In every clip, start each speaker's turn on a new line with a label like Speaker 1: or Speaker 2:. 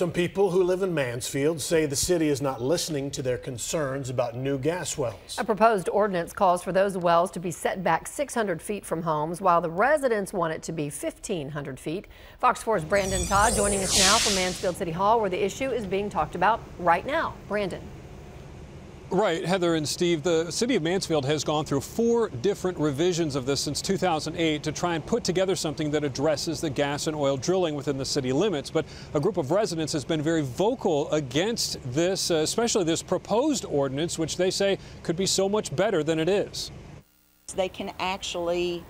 Speaker 1: Some people who live in Mansfield say the city is not listening to their concerns about new gas wells.
Speaker 2: A proposed ordinance calls for those wells to be set back 600 feet from homes, while the residents want it to be 1,500 feet. Fox 4's Brandon Todd joining us now from Mansfield City Hall, where the issue is being talked about right now. Brandon.
Speaker 3: Right, Heather and Steve, the city of Mansfield has gone through 4 different revisions of this since 2008 to try and put together something that addresses the gas and oil drilling within the city limits. But a group of residents has been very vocal against this, especially this proposed ordinance, which they say could be so much better than it is.
Speaker 4: They can actually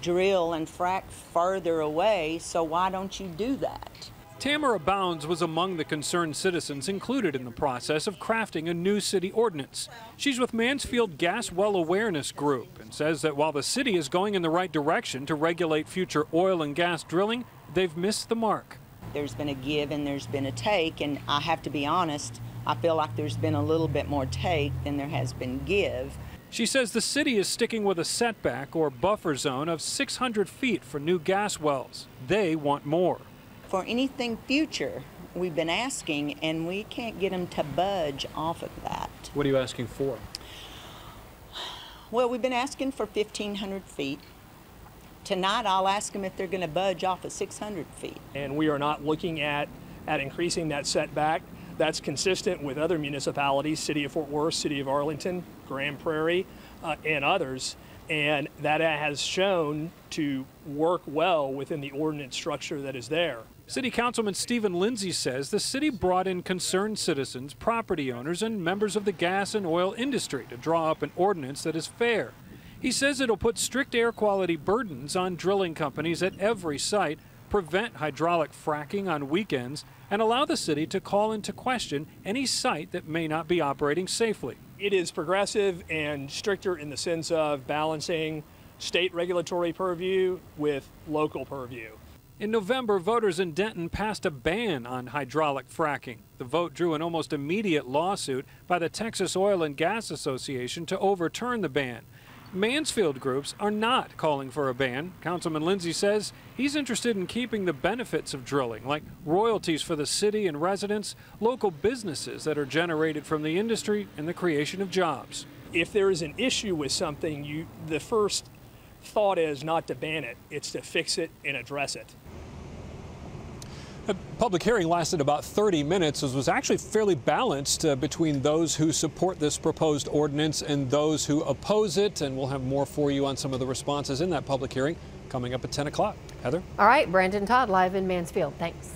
Speaker 4: drill and frack further away, so why don't you do that?
Speaker 3: Tamara Bounds was among the concerned citizens included in the process of crafting a new city ordinance. She's with Mansfield Gas Well Awareness Group and says that while the city is going in the right direction to regulate future oil and gas drilling, they've missed the mark.
Speaker 4: There's been a give and there's been a take, and I have to be honest, I feel like there's been a little bit more take than there has been give.
Speaker 3: She says the city is sticking with a setback or buffer zone of 600 feet for new gas wells. They want more.
Speaker 4: For anything future, we've been asking, and we can't get them to budge off of that.
Speaker 3: What are you asking for?
Speaker 4: Well, we've been asking for 1,500 feet. Tonight, I'll ask them if they're going to budge off of 600 feet.
Speaker 5: And we are not looking at increasing that setback. That's consistent with other municipalities, City of Fort Worth, City of Arlington, Grand Prairie, and others. And that has shown to work well within the ordinance structure that is there. City Councilman Stephen Lindsay says the city brought in concerned citizens, property owners, and members of the gas and oil industry to draw up an ordinance that is fair. He says it'll put strict air quality burdens on drilling companies at every site, prevent hydraulic fracking on weekends, and allow the city to call into question any site that may not be operating safely. It is progressive and stricter in the sense of balancing state regulatory purview with local purview. In November, voters in Denton passed a ban on hydraulic fracking. The vote drew an almost immediate lawsuit by the Texas Oil and Gas Association to overturn the ban. Mansfield groups are not calling for a ban. Councilman Lindsay says he's interested in keeping the benefits of drilling, like royalties for the city and residents, local businesses that are generated from the industry, and the creation of jobs. If there is an issue with something, the first thought is not to ban it, it's to fix it and address it. The public hearing lasted about 30 minutes. It was actually fairly balanced between those who support this proposed ordinance and those who oppose it. And we'll have more for you on some of the responses in that public hearing coming up at 10 o'clock. Heather?
Speaker 2: All right, Brandon Todd live in Mansfield. Thanks.